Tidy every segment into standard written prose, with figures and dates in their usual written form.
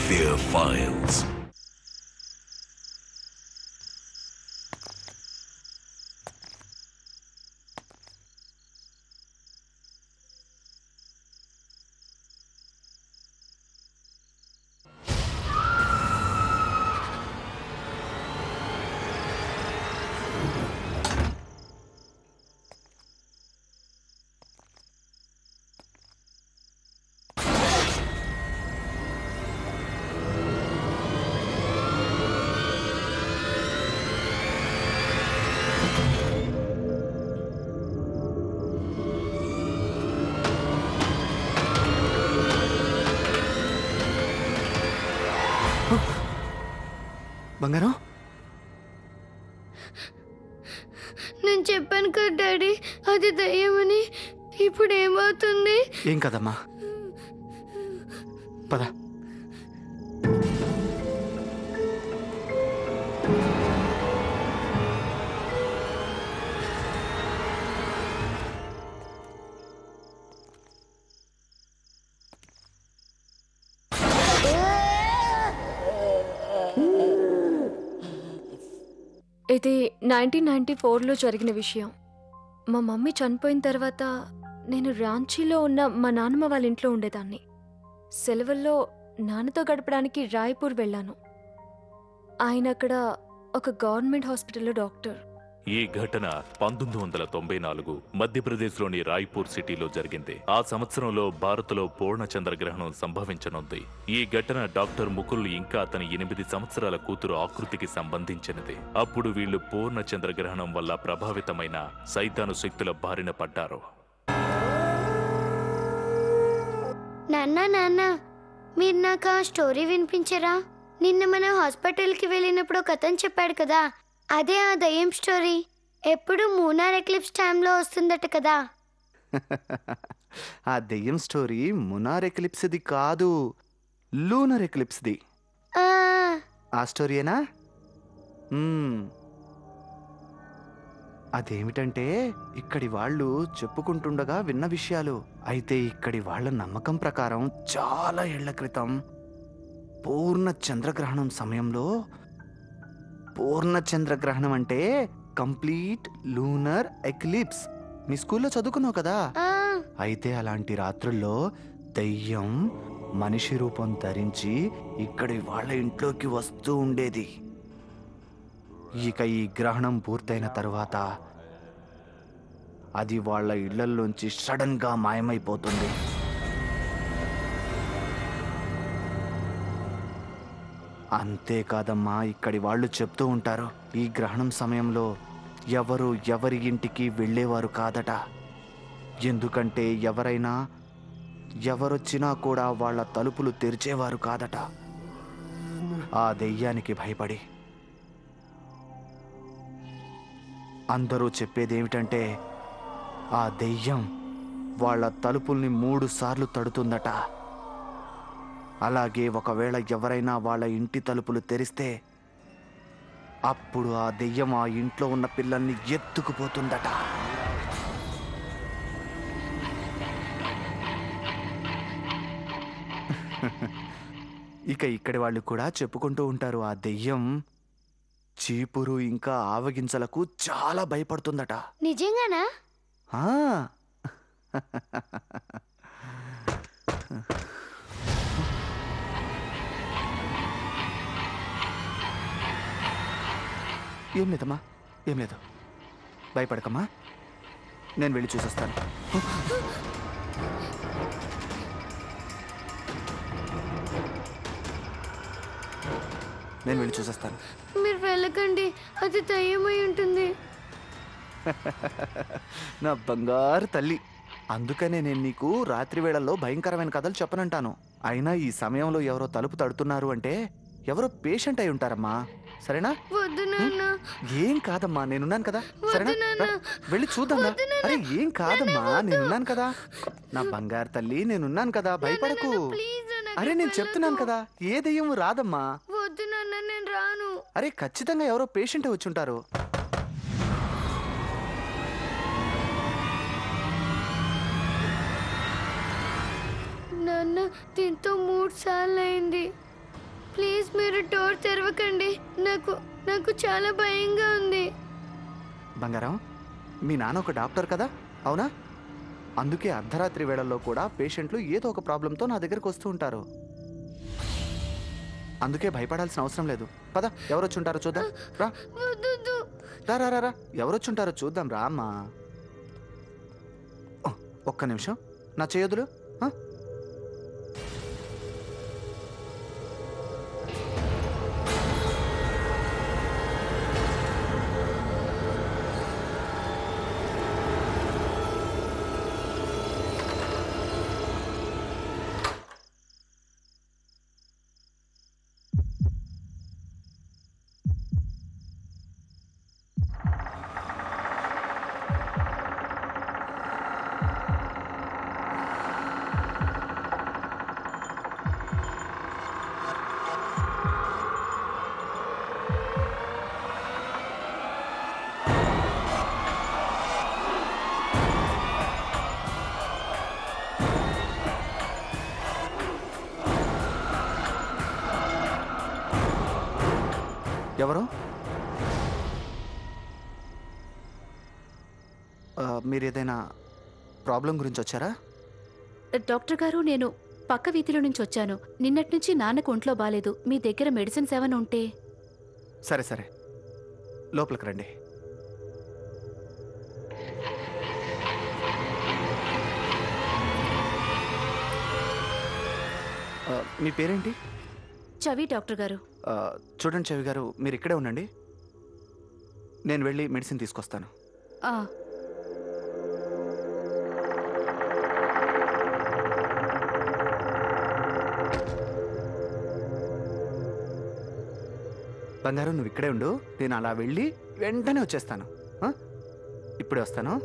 Fear Files. బంగారం, నేను చెప్పాను కదా డాడీ, అది దయ్యమని. ఇప్పుడు ఏమవుతుంది? ఏం కదమ్మా, పద. ఇది 1994లో జరిగిన విషయం. మా మమ్మీ చనిపోయిన తర్వాత నేను రాంచీలో ఉన్న మా నాన్నమ్మ వాళ్ళ ఇంట్లో ఉండేదాన్ని. సెలవుల్లో నాన్నతో గడపడానికి రాయ్పూర్ వెళ్ళాను. ఆయన అక్కడ ఒక గవర్నమెంట్ హాస్పిటల్లో డాక్టర్. ఈ ఘటన 1994 మధ్యప్రదేశ్లోని రాయ్పూర్ సిటీలో జరిగింది. ఆ సంవత్సరంలో భారత్లో పూర్ణ చంద్రగ్రహణం సంభవించనుంది. ఈ ఘటన డాక్టర్ ముకుల్ ఇంకా అతని 8 సంవత్సరాల కూతురు ఆకృతికి సంబంధించినది. అప్పుడు వీళ్లు పూర్ణ చంద్రగ్రహణం వల్ల ప్రభావితమైన సైతాను శక్తుల బారిన పడ్డారు. నాన్న, మీరు నాకు ఆ స్టోరీ వినిపించరా? నిన్న మనం హాస్పిటల్కి వెళ్ళినప్పుడు ఒక అతను చెప్పాడు కదా, అదే ఆ దయ్యం స్టోరీ. ఎప్పుడు మూనార్ ఎక్లిప్స్ టైంలో వస్తుందట కదా. ఆ దెయ్యం స్టోరీ మునార్ ఎక్లిప్స్ది కాదు, లూనర్ ఎక్లిప్స్ది. ఆ స్టోరీయేనా? అదేమిటంటే ఇక్కడి వాళ్ళు చెప్పుకుంటుండగా విన్న విషయాలు. అయితే ఇక్కడి వాళ్ళ నమ్మకం ప్రకారం చాలా ఏళ్ల క్రితం పూర్ణ చంద్రగ్రహణం సమయంలో, పూర్ణ చంద్రగ్రహణం అంటే కంప్లీట్ లూనర్ ఎక్లిప్స్, మీ స్కూల్లో చదువుకున్నావు కదా. అయితే అలాంటి రాత్రుల్లో దయ్యం మనిషి రూపం ధరించి ఇక్కడి వాళ్ళ ఇంట్లోకి వస్తూ ఉండేది. ఇక ఈ గ్రహణం పూర్తయిన తరువాత అది వాళ్ళ ఇళ్లలోంచి సడన్ గా మాయమైపోతుంది. అంతేకాదమ్మా, ఇక్కడి వాళ్ళు చెప్తూ ఉంటారు, ఈ గ్రహణం సమయంలో ఎవరు ఎవరి ఇంటికి వెళ్ళేవారు కాదట. ఎందుకంటే ఎవరొచ్చినా కూడా వాళ్ళ తలుపులు తెరిచేవారు కాదట, ఆ దెయ్యానికి భయపడి. అందరూ చెప్పేదేమిటంటే ఆ దెయ్యం వాళ్ళ తలుపుల్ని 3 సార్లు తడుతుందట. అలాగే ఒకవేళ ఎవరైనా వాళ్ళ ఇంటి తలుపులు తెరిస్తే అప్పుడు ఆ దెయ్యం ఆ ఇంట్లో ఉన్న పిల్లల్ని ఎత్తుకుపోతుందట. ఇక ఇక్కడి వాళ్ళు కూడా చెప్పుకుంటూ ఉంటారు, ఆ దెయ్యం చీపురు ఇంకా ఆవగింజలకు చాలా భయపడుతుందట. నిజంగానా? ఏం లేదమ్మా, ఏం లేదు, భయపడకమ్మా, నేను వెళ్ళి చూసొస్తాను. నేను వెళ్ళి చూసొస్తాను. మీరు వెళ్ళకండి, అది దయ్యమై ఉంటుంది. నా బంగారు తల్లి, అందుకనే నేను నీకు రాత్రి వేళల్లో భయంకరమైన కథలు చెప్పనంటాను. అయినా ఈ సమయంలో ఎవరో తలుపు తడుతున్నారు అంటే ఎవరో పేషెంట్ అయి ఉంటారమ్మా, సరేనా? వద్దు నాన్న. ఏం కాదమ్మా, నేనున్నాను కదా, సరేనా? వెళ్ళి చూద్దాం. అరే ఏం కాదమ్మా, నేనున్నాను కదా, నా బంగారు తల్లి, నేనున్నాను కదా, భయపడకు. అరే నేను చెప్తున్నాను కదా, ఏ దెయ్యం రాదమ్మా. వద్దు నాన్న, నేను రాను. అరే ఖచ్చితంగా ఎవరో పేషెంట్ వచ్చుంటారు. నాన్న, దీంతో 3 సార్లు అయింది. ప్లీజ్ మీరు డోర్ తెరవకండి. నాకు నాకు చాలా భయంగా ఉంది. బంగారం, మీ నాన్న ఒక డాక్టర్ కదా, అవునా? అందుకే అర్ధరాత్రి వేళల్లో కూడా పేషెంట్లు ఏదో ఒక ప్రాబ్లంతో నా దగ్గరకు వస్తూ ఉంటారు. అందుకే భయపడాల్సిన అవసరం లేదు. పద, ఎవరొచ్చుంటారో చూద్దాం. రా వద్దు. రా రా రా రా. ఎవరొచ్చుంటారో చూద్దాం రా అమ్మా. ఒక్క నిమిషం, నా చేయొద్దులు. ఎవరు? మీరు ఏదైనా ప్రాబ్లం గురించి వచ్చారా? డాక్టర్ గారు, నేను పక్క వీధిలో నుంచి వచ్చాను. నిన్నటి నుంచి నాన్నకు ఒంట్లో బాలేదు. మీ దగ్గర మెడిసిన్స్ ఏమైనా ఉంటే. సరే సరే, లోపలికి రండి. మీ పేరేంటి? చవి డాక్టర్ గారు. చూడండి చవి గారు, మీరు ఇక్కడే ఉండండి. నేను వెళ్ళి మెడిసిన్ తీసుకొస్తాను. బంగారం, నువ్వు ఇక్కడే ఉండు. నేను అలా వెళ్ళి వెంటనే వచ్చేస్తాను. ఇప్పుడే వస్తాను.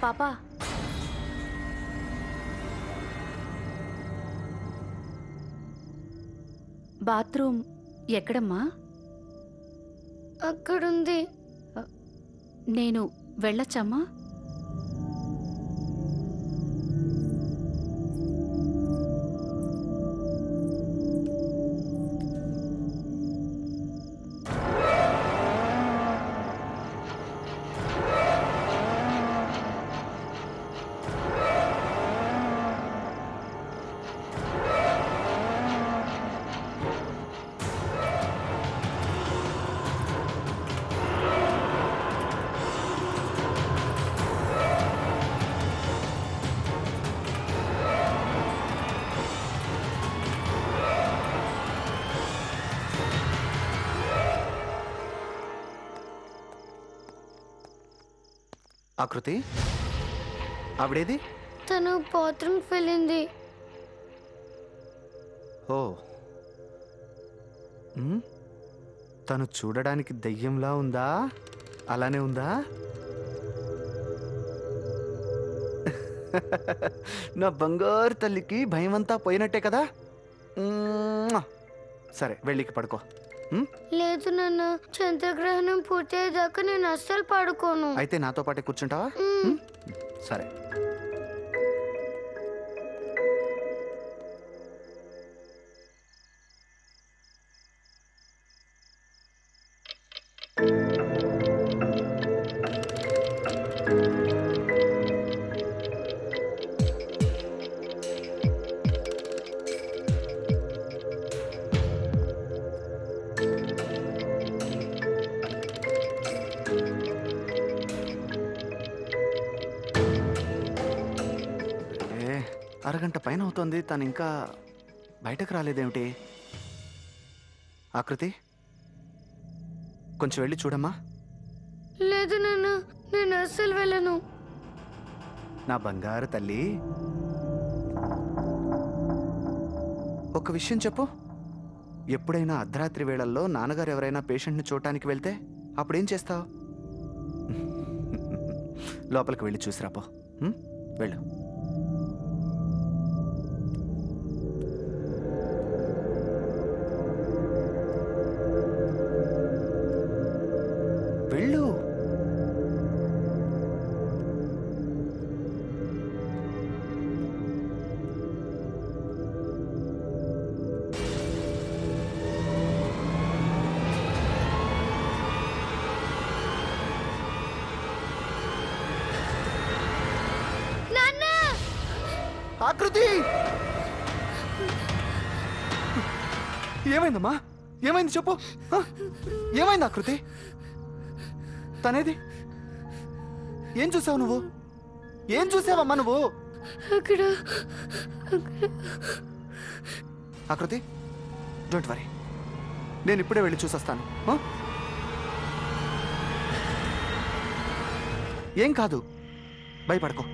పాపా, బాత్రూమ్ ఎక్కడమ్మా? అక్కడుంది. నేను వెళ్ళొచ్చమ్మా? ఆకృతి, ఆవిడేది? తను బాత్రూమ్కి వెళ్ళింది. ఓ, తను చూడడానికి దయ్యంలా ఉందా? అలానే ఉందా? నా బంగారు తల్లికి భయమంతా పోయినట్టే కదా. సరే, వెళ్ళికి పడుకో. లేదు నాన్న, చంద్రగ్రహణం పూర్తయ్యేదాకా నేను అస్సలు పడుకోను. అయితే నాతో పాటే కూర్చుంటావా? సరే. అరగంట పైన అవుతోంది, తను ఇంకా బయటకు రాలేదేమిటి? ఆకృతి, కొంచెం వెళ్ళి చూడమ్మా. లేదు నాన్న, నేను అస్సలు వెళ్ళను. నా బంగారు తల్లి, ఒక విషయం చెప్పు. ఎప్పుడైనా అర్ధరాత్రి వేళల్లో నాన్నగారు ఎవరైనా పేషెంట్ని చూడటానికి వెళ్తే అప్పుడేం చేస్తావు? లోపలికి వెళ్ళి చూసిరాపో. వెళ్ళు. వెళ్ళు. ఆకృతి, ఏమైందమ్మా? ఏమైంది చెప్పు. ఏమైంది ఆకృతి? తనేది? ఏం చూసావు నువ్వు? ఏం చూసావమ్మా నువ్వు? ఆకృతి, డోంట్ వరీ, నేను ఇప్పుడే వెళ్ళి చూసొస్తాను. ఏం కాదు, భయపడకో.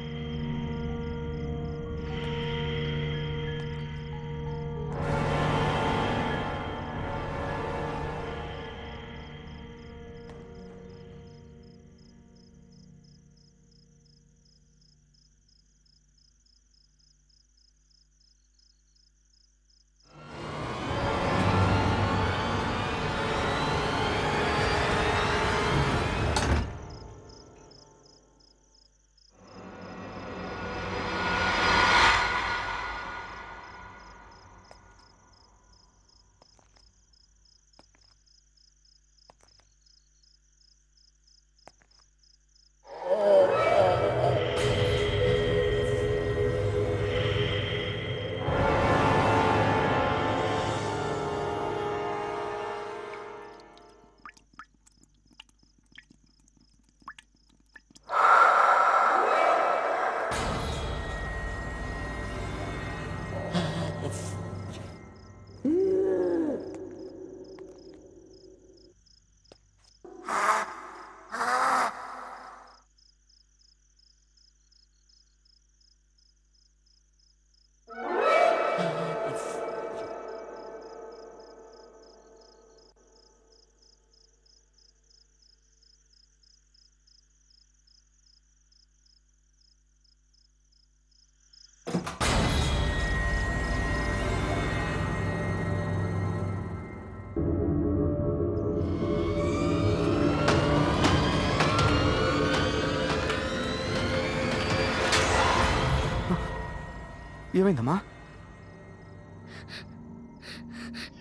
ఏమైందమ్మా?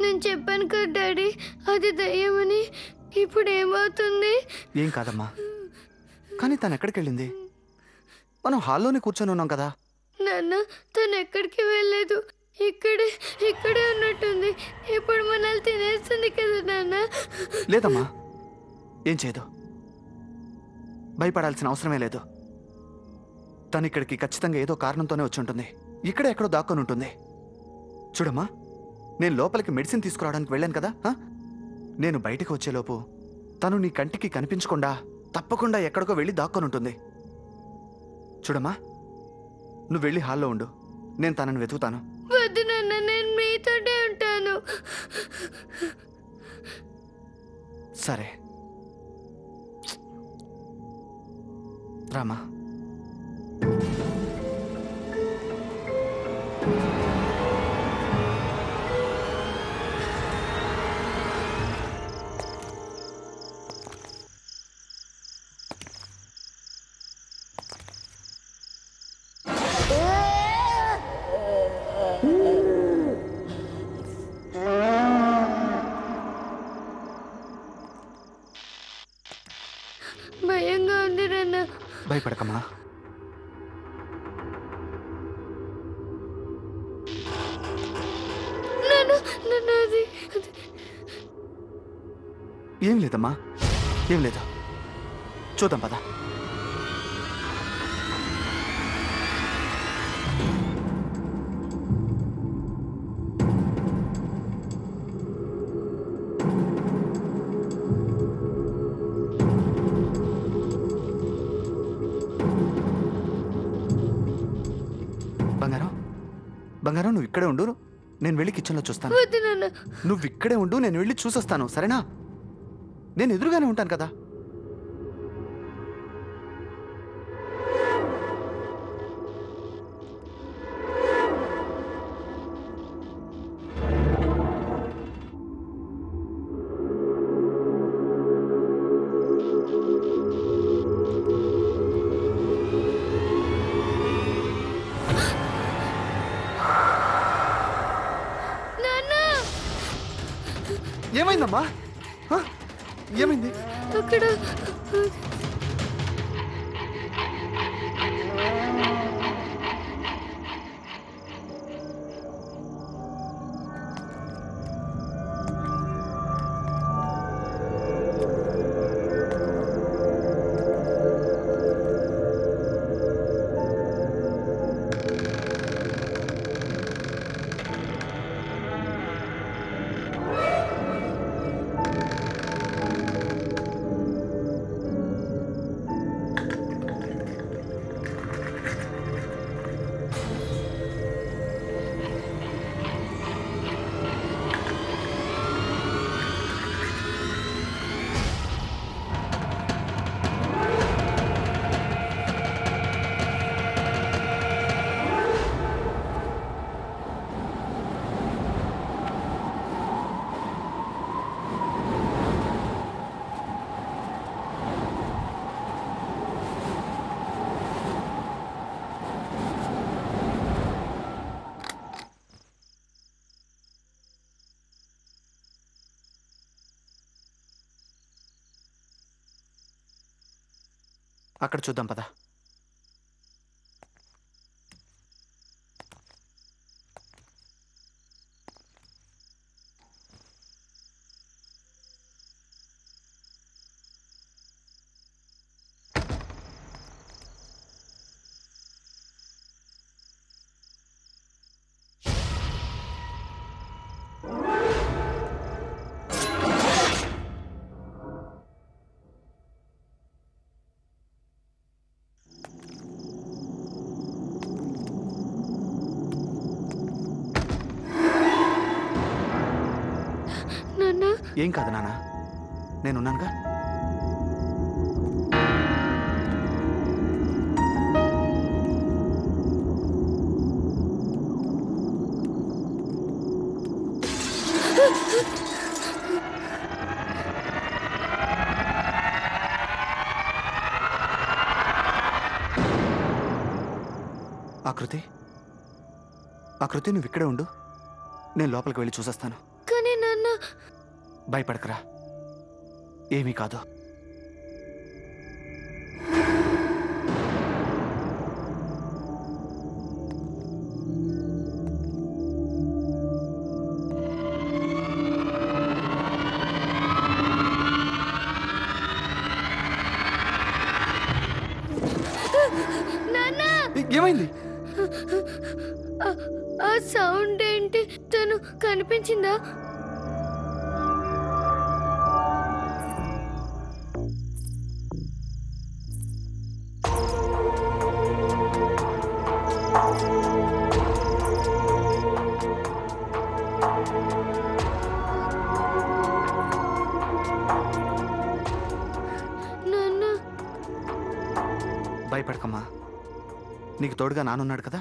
నేను చెప్పాను కదా డాడీ, అది దయ్యమని. ఇప్పుడు ఏమవుతుంది? ఏం కాదమ్మా, కానీ తను ఎక్కడికి వెళ్ళింది? మనం హాల్లోనే కూర్చొని ఉన్నాం కదా. నాన్న, తను ఎక్కడికి వెళ్ళలేదు, ఇక్కడే ఉన్నట్టుంది. ఇప్పుడు మనల్ని తినేస్తుంది కదా నాన్న. లేదమ్మా, ఏం చేయదు, భయపడాల్సిన అవసరమే లేదు. తను ఇక్కడికి ఖచ్చితంగా ఏదో కారణంతోనే వచ్చి ఉంటుంది. ఇక్కడే ఎక్కడో దాక్కొని ఉంటుంది. చూడమ్మా, నేను లోపలికి మెడిసిన్ తీసుకురావడానికి వెళ్ళాను కదా. నేను బయటికి వచ్చేలోపు తను నీ కంటికి కనిపించకుండా తప్పకుండా ఎక్కడికో వెళ్ళి దాక్కొని ఉంటుంది. చూడమ్మా, నువ్వు వెళ్ళి హాల్లో ఉండు, నేను తనని వెతుకుతాను. వద్దు నాన్న, నేను మీతోటే ఉంటాను. సరే రామా. భయంగా ఉంది నాన్న. భయపడకమ్మా. ఏం లేదమ్మా, ఏం లేదు. చూద్దాం పద. బంగారం, నువ్వు ఇక్కడే ఉండు, నేను వెళ్ళి కిచెన్లో చూస్తాను. నువ్వు ఇక్కడే ఉండు, నేను వెళ్ళి చూసొస్తాను, సరేనా? నేను ఎదురుగానే ఉంటాను కదా. ఏమైందమ్మా? ఏమైంది? అక్కడ అక్కడ చూద్దాం పద. ఏం కాదు నాన్న, నేనున్నానుగా. ఆకృతి, ఆకృతి, నువ్వు ఇక్కడే ఉండు, నేను లోపలికి వెళ్ళి చూసేస్తాను. కానీ నాన్న. భయపడకరా, ఏమీ కాదు. ఏమైంది? ఆ సౌండ్ ఏంటి? తను కనిపించిందా? భయపడకమ్మా, నీకు తోడుగా నానున్నాడు కదా.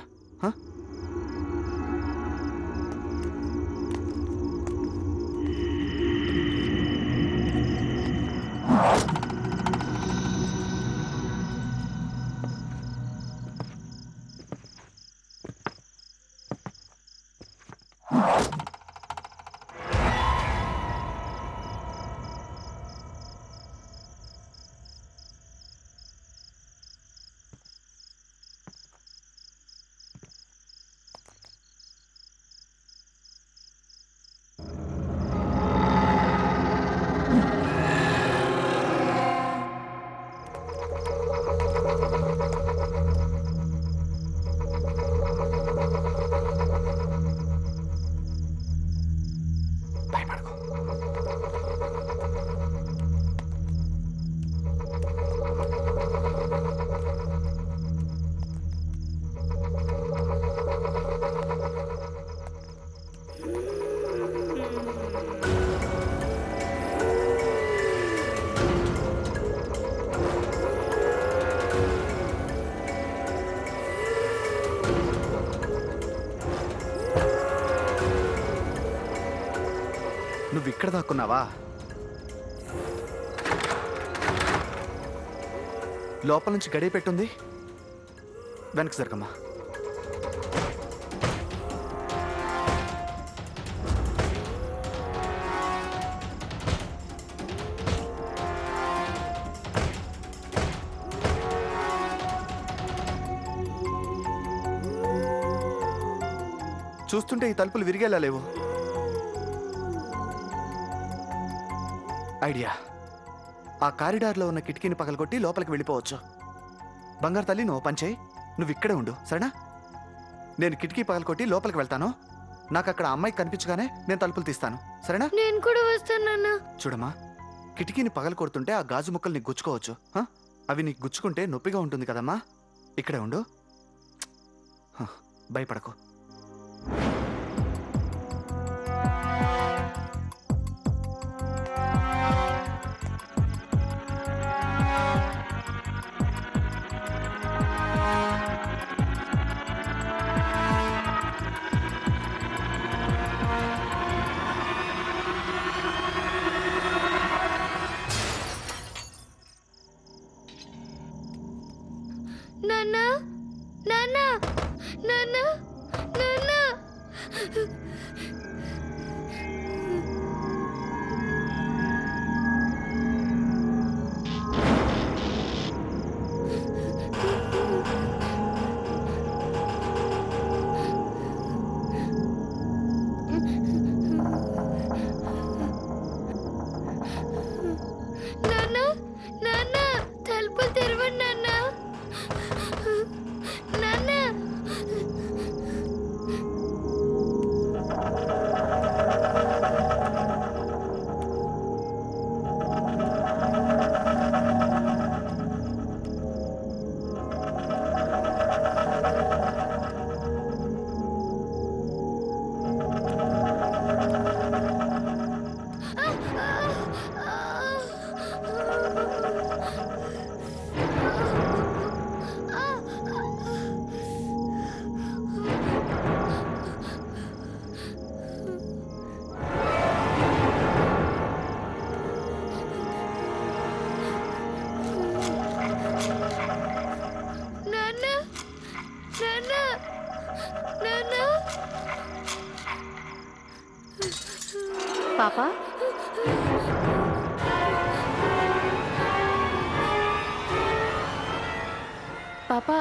నువ్వు ఇక్కడ దాక్కున్నావా? లోపల నుంచి గడియ పెట్టుంది, వెనక్కి జరగమ్మా. చూస్తుంటే ఈ తలుపులు విరిగేలా లేవు. ఐడియా, ఆ కారిడార్లో ఉన్న కిటికీని పగలగొట్టి లోపలికి వెళ్ళిపోవచ్చు. బంగారు తల్లి, నువ్వు పని చేయి, నువ్వు ఇక్కడే ఉండు, సరేనా? నేను కిటికీ పగలగొట్టి లోపలికి వెళ్తాను. నాకు అక్కడ అమ్మాయి కనిపించగానే నేను తలుపులు తీస్తాను, సరేనా? నేను కూడా వస్తానన్నా. చూడమ్మా, కిటికీని పగలు కొడుతుంటే ఆ గాజు ముక్కలు నీకు గుచ్చుకోవచ్చు. అవి నీకు గుచ్చుకుంటే నొప్పిగా ఉంటుంది కదమ్మా. ఇక్కడే ఉండు, భయపడకు. నాన్నా, నాన్నా, నాన్నా, నాన్నా. నాన్నా, నాన్నా, తలుపులు తెరవండి నాన్నా. నాన్నా. నాన్నా, నాన్నా, నాన్నా. పాపా, పాపా,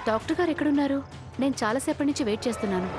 డాక్టర్ గారు ఎక్కడున్నారు? నేను చాలాసేపటి నుంచి వెయిట్ చేస్తున్నాను.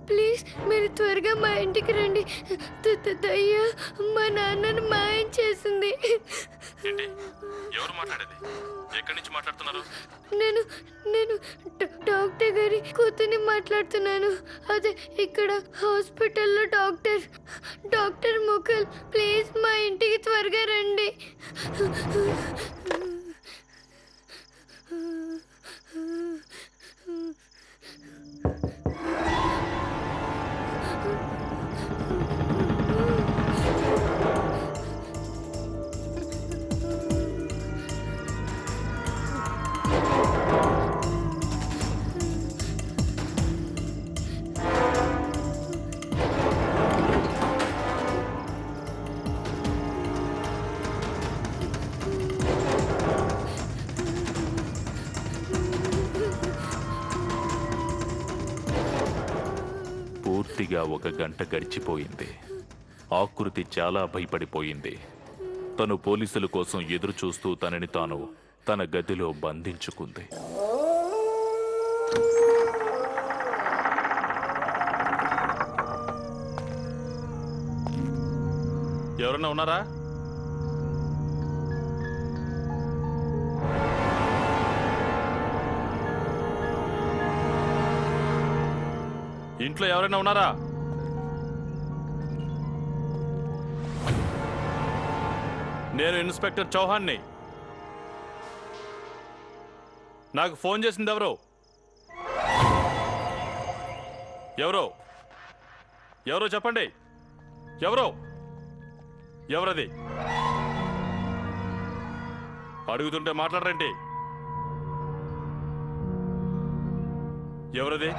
ప్లీజ్ మీరు త్వరగా మా ఇంటికి రండి. దయ్య మా నాన్నను మాయం చేసింది. ఎవరు మాట్లాడేది? ఎక్కడి నుంచి మాట్లాడుతున్నారు? నేను నేను డాక్టర్ గారి కూతుర్ని మాట్లాడుతున్నాను. అదే ఇక్కడ హాస్పిటల్లో డాక్టర్ ముకుల్. ప్లీజ్ మా ఇంటికి త్వరగా రండి. పూర్తిగా 1 గంట గడిచిపోయింది. ఆకృతి చాలా భయపడిపోయింది. తను పోలీసుల కోసం ఎదురు చూస్తూ తనని తాను తన గదిలో బంధించుకుంది. ఎవరన్నా ఉన్నారా? ఇంట్లో ఎవరైనా ఉన్నారా? నేను ఇన్స్పెక్టర్ చౌహాన్ని. నాకు ఫోన్ చేసింది ఎవరో? ఎవరో ఎవరో చెప్పండి. ఎవరది? అడుగుతుంటే మాట్లాడరండి. ఎవరది?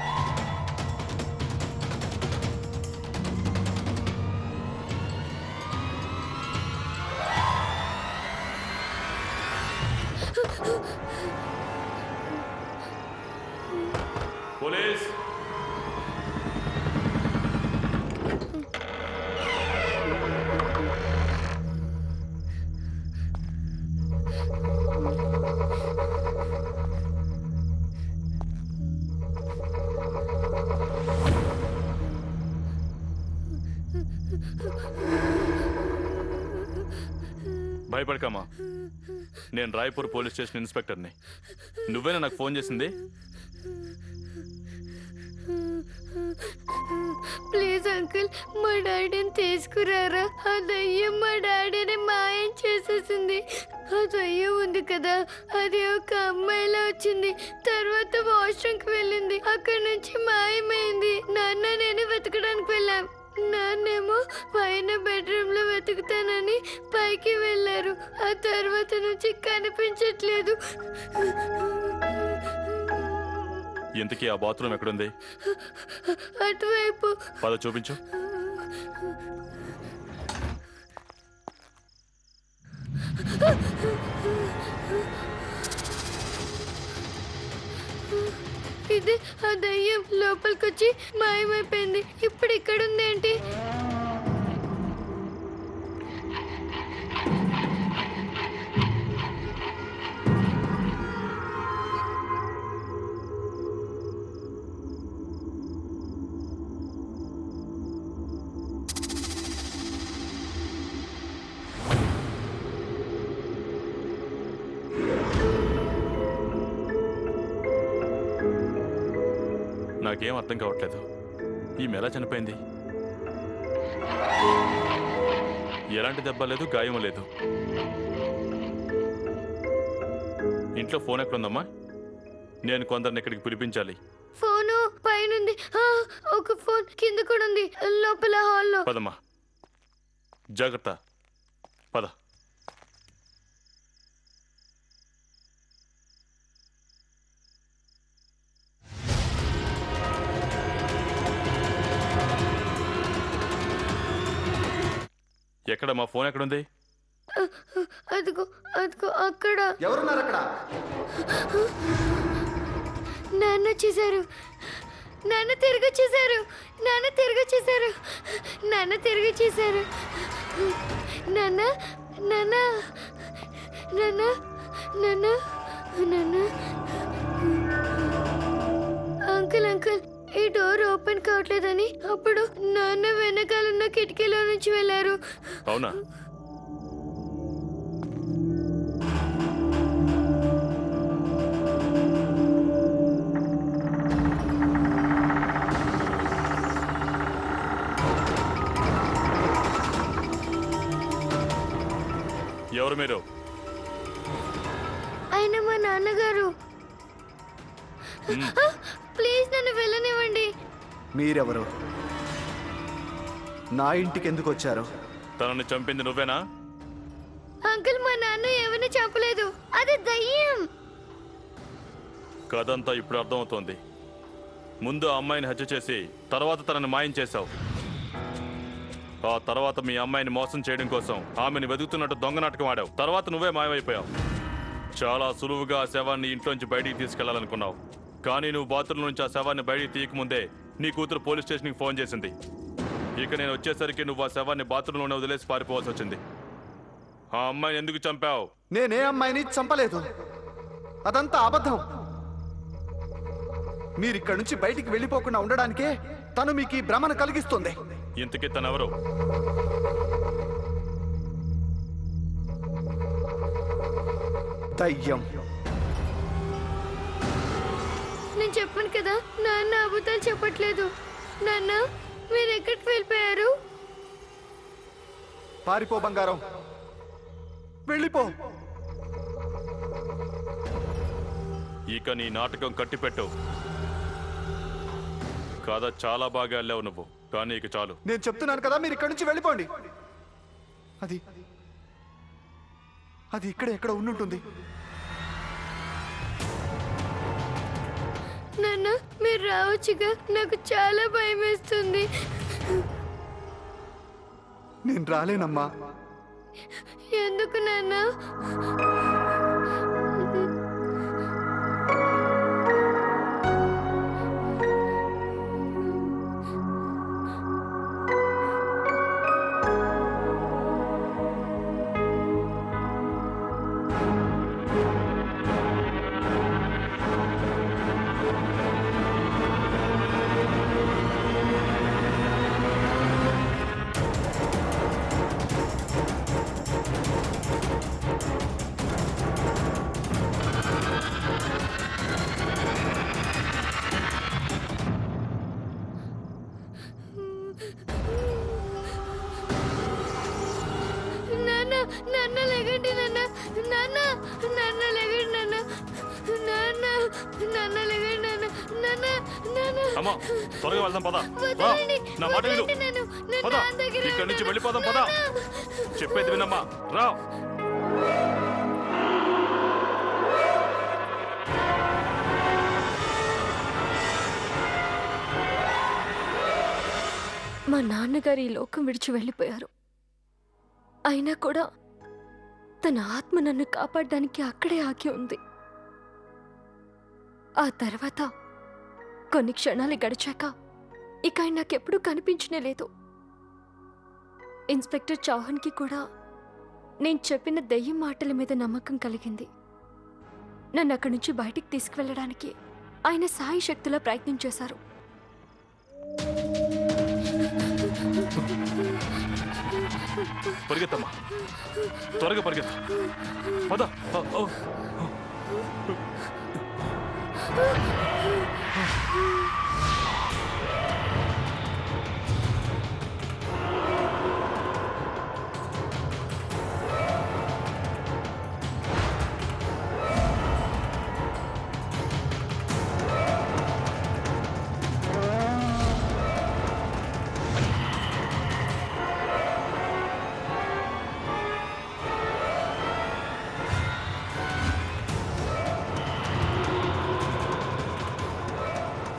పోలీస్! భయపడకమ్మా, నేను రాయ్పూర్ పోలీస్ స్టేషన్ ఇన్స్పెక్టర్ని. నువ్వేనా నాకు ఫోన్ చేసింది? ప్లీజ్ అంకుల్, మా డాడీని తీసుకురారా. ఆ దయ్యం మా డాడీని మాయం చేసేసింది. ఆ దయ్యం ఉంది కదా, అది ఒక అమ్మాయిలా వచ్చింది. తర్వాత వాష్రూమ్కి వెళ్ళింది. అక్కడి నుంచి మాయమైంది. నాన్న నేను వెతకడానికి వెళ్ళాం. నాన్నేమో పైన బెడ్రూమ్ లో వెతుకుతానని పైకి వెళ్ళారు. ఆ తర్వాత నుంచి కనిపించట్లేదు. ఇంతకీ ఆ బాత్రూమ్ ఎక్కడుంది? అటువైపు. పద చూపించు. ఇది ఆ దయ్యం లోపలికొచ్చి మాయమైపోయింది. ఇప్పుడు ఇక్కడుందేంటి? నాకేం అర్థం కావట్లేదు. ఈమె ఎలా చనిపోయింది? ఎలాంటి దెబ్బ లేదు, గాయం లేదు. ఇంట్లో ఫోన్ ఎక్కడుందమ్మా? నేను కొందరిని ఇక్కడికి పిలిపించాలి. ఫోను పైనుంది. ఒక ఫోన్ కింద కూడా ఉంది, లోపల హాల్లో. పదమ్మా, జాగ్రత్త. పద. ఎక్కడ మా ఫోన్ ఎక్కడుంది? అదిగో అదిగో అక్కడ. ఎవరున్నారు అక్కడ? నాన్న వచ్చేసారు. నాన్న తిరిగి వచ్చేసారు. నాన్న తిరిగి వచ్చేసారు. నాన్న తిరిగి వచ్చేసారు. నాన్న నాన్న నాన్న నాన్న నాన్న. అంకుల్ అంకుల్, ఈ డోర్ ఓపెన్ కావట్లేదని అప్పుడు నాన్న వెనకాలన్న కిటికీలో నుంచి వెళ్ళారు. అవునా? ఎవరు మీరు? ఆయన మా నాన్నగారు. ప్లీజ్ నన్ను వెళ్ళనివ్వండి. మీరెవరు? నా ఇంటికి ఎందుకు వచ్చారు? తనని చంపింది నువ్వేనా? అంకుల్, మా నాన్న ఎవరిని చంపలేదు. అది దయ్యం. కథంతా ఇప్పుడు అర్థమవుతోంది. ముందు ఆ అమ్మాయిని హత్య చేసి తర్వాత తనని మాయం చేశావు. ఆ తర్వాత మీ అమ్మాయిని మోసం చేయడం కోసం ఆమెను వెతుకుతున్నట్టు దొంగ నాటకం ఆడావు. తర్వాత నువ్వే మాయమైపోయావు. చాలా సులువుగా ఆ శవాన్ని ఇంట్లోంచి బయటికి తీసుకెళ్లాలనుకున్నావు. కానీ నువ్వు బాత్రూమ్ నుంచి ఆ శవాన్ని బయటికి తీయకముందే నీ కూతురు పోలీస్ స్టేషన్కి ఫోన్ చేసింది. ఇక నేను వచ్చేసరికి నువ్వు ఆ శవాన్ని బాత్రూంలోనే వదిలేసి పారిపోవాల్సి వచ్చింది. ఆ అమ్మాయిని ఎందుకు చంపావు? నేనే అమ్మాయిని చంపలేదు. అదంతా అబద్ధం. మీరిక్కడి నుంచి బయటికి వెళ్ళిపోకుండా ఉండడానికే తను మీకు ఈ భ్రమను కలిగిస్తుంది. ఇంతకీ తనెవరు? దయ్యం. నేను చెప్పాను కదా నాన్న అబద్ధాలు చెప్పట్లేదు. నాన్న మీరు ఎక్కడికి వెళ్ళిపోయారు? పారిపో బంగారం, వెళ్ళిపో. ఇక నీ నాటకం కట్టిపెట్టు. కథ చాలా బాగా వెళ్ళావు నువ్వు, కానీ ఇక చాలు. నేను చెప్తున్నాను కదా, మీరు ఇక్కడి నుంచి వెళ్ళిపోండి. అది అది ఇక్కడ ఎక్కడ ఉండుంటుంది. నాన్న మీరు రావచ్చుగా, నాకు చాలా భయం వేస్తుంది. నేను రాలేనమ్మా. ఎందుకు నాన్న? నాన్న లేగండి నాన్న, నాన్న నాన్న లేగండి నాన్న, నాన్న నాన్న లేగండి నాన్న, నాన్న నాన్న. అమ్మా త్వరగా వెళ్దాం పద. వదలండి, నా మాట విను. వదలండి నన్ను, నా పద, నాన్న దగ్గర ఇక్కడి నుంచి ఉన్నాను. వెళ్ళిపోదాం పద. నాన్న. చెప్పేది వినమ్మా, రా. మా నాన్నగారు ఈ లోకం విడిచి వెళ్ళిపోయారు. అయినా కూడా తన ఆత్మ నన్ను కాపాడడానికి అక్కడే ఆగి ఉంది. ఆ తర్వాత కొన్ని క్షణాలు గడిచాక ఇక ఆయన నాకెప్పుడూ కనిపించనే లేదు. ఇన్స్పెక్టర్ చౌహాన్కి కూడా నేను చెప్పిన దెయ్యం మాటల మీద నమ్మకం కలిగింది. నన్ను అక్కడి నుంచి బయటికి తీసుకువెళ్ళడానికి ఆయన సాయి శక్తులా ప్రయత్నం చేశారు. పరిగెత్తమ్మా, త్వరగా పరిగెత్త పద.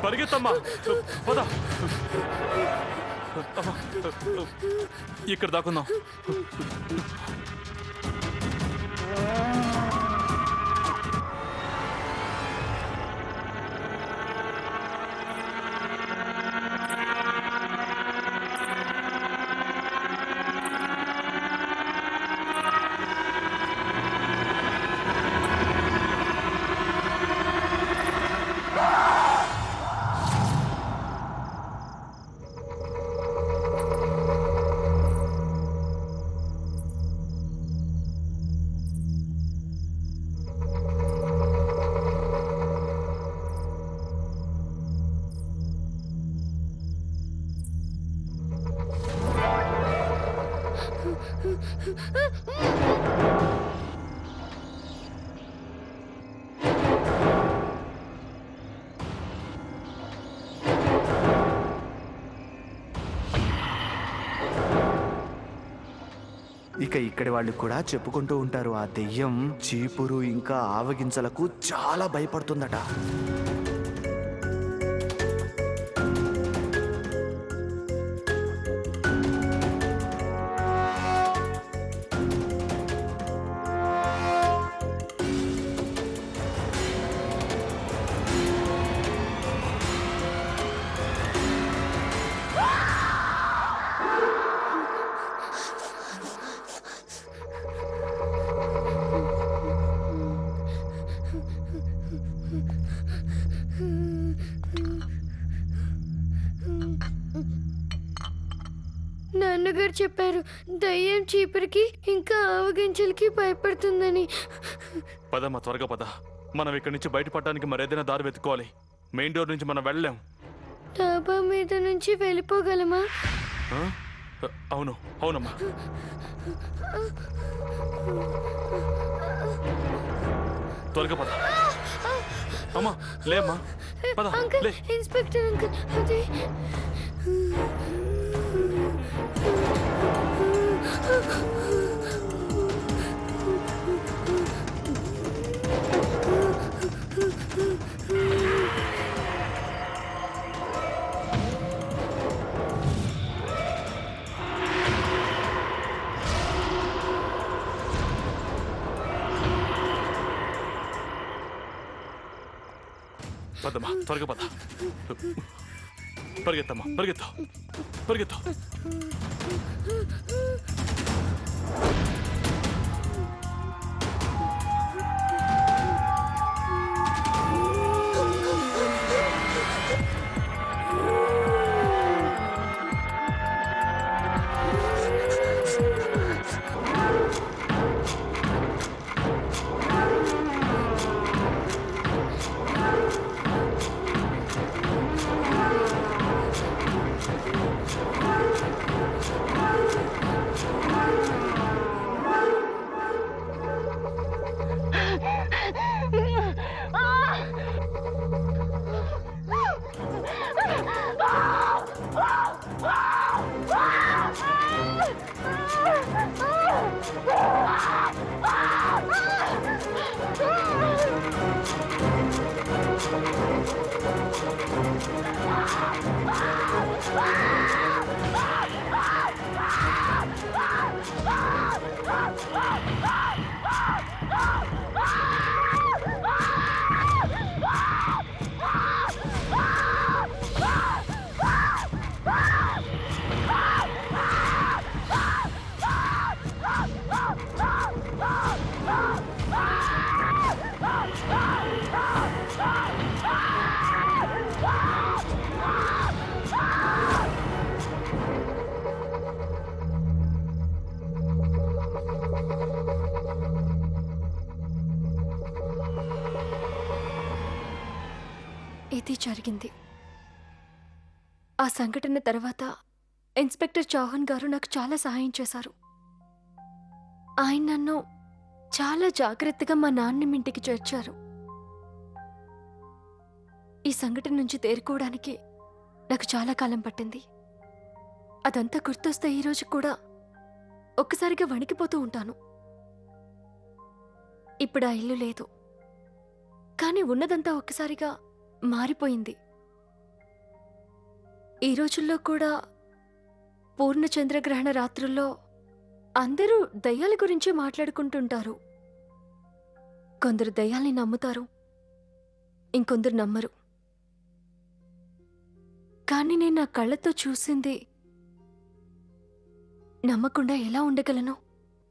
పరిగెత్తమ్మా, పద. ఇక్కడ దాకుందాం. ఇక ఇక్కడి వాళ్ళు కూడా చెప్పుకుంటూ ఉంటారు, ఆ దెయ్యం చీపురు ఇంకా ఆవగింజలకు చాలా భయపడుతుందట. గారు చెప్పారు దయ్యం చీపురికి ఇంకా ఆవగింజలకి భయపడుతుందని. పదమ్మా, త్వరగా పద. మనం ఇక్కడి నుంచి బయటపడడానికి మరేదైనా దారి వెతుక్కోవాలి. మెయిన్ డోర్ నుంచి మనం వెళ్ళలేం. డాబా మీద నుంచి వెళ్ళిపోగలమా? ఆ? అవును, అవునమ్మా. త్వరగా పద. అమ్మా లేమ్మా, పద. అంకుల్, లే. ఇన్స్పెక్టర్ అంకుల్, అదే పదమ్మా, త్వరగా పద. పరిగెత్తమ్మా, పరిగెత్తు, పరిగెత్తు. ఇది జరిగింది. ఆ సంఘటన తర్వాత ఇన్స్పెక్టర్ చౌహాన్ గారు నాకు చాలా సహాయం చేశారు. ఆయన నన్ను చాలా జాగ్రత్తగా మా నాన్న ఇంటికి చేర్చారు. ఈ సంఘటన నుంచి తేరుకోవడానికి నాకు చాలా కాలం పట్టింది. అదంతా గుర్తొస్తే ఈరోజు కూడా ఒక్కసారిగా వణికిపోతూ ఉంటాను. ఇప్పుడు ఆ ఇల్లు లేదు, కానీ ఉన్నదంతా ఒక్కసారిగా మారిపోయింది. ఈ రోజుల్లో కూడా పూర్ణచంద్రగ్రహణ రాత్రుల్లో అందరూ దయ్యాల గురించి మాట్లాడుకుంటుంటారు. కొందరు దయ్యాల్ని నమ్ముతారు, ఇంకొందరు నమ్మరు. కానీ నేను నా కళ్ళతో చూసింది నమ్మకుండా ఎలా ఉండగలను?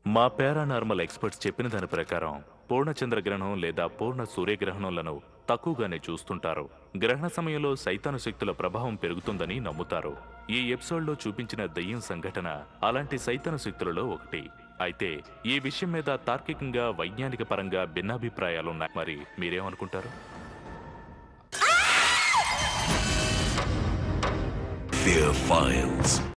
మా పారానార్మల్ ఎక్స్పర్ట్స్ చెప్పిన దాని ప్రకారం పూర్ణచంద్రగ్రహణం లేదా పూర్ణ సూర్యగ్రహణంలను తక్కువగానే చూస్తుంటారు. గ్రహణ సమయంలో సైతాను శక్తుల ప్రభావం పెరుగుతుందని నమ్ముతారు. ఈ ఎపిసోడ్లో చూపించిన దయ్యం సంఘటన అలాంటి సైతాను శక్తులలో ఒకటి. అయితే ఈ విషయం మీద తార్కికంగా వైజ్ఞానిక పరంగా భిన్నాభిప్రాయాలున్నాయి. మరి మీరేమనుకుంటారు? Fear Files.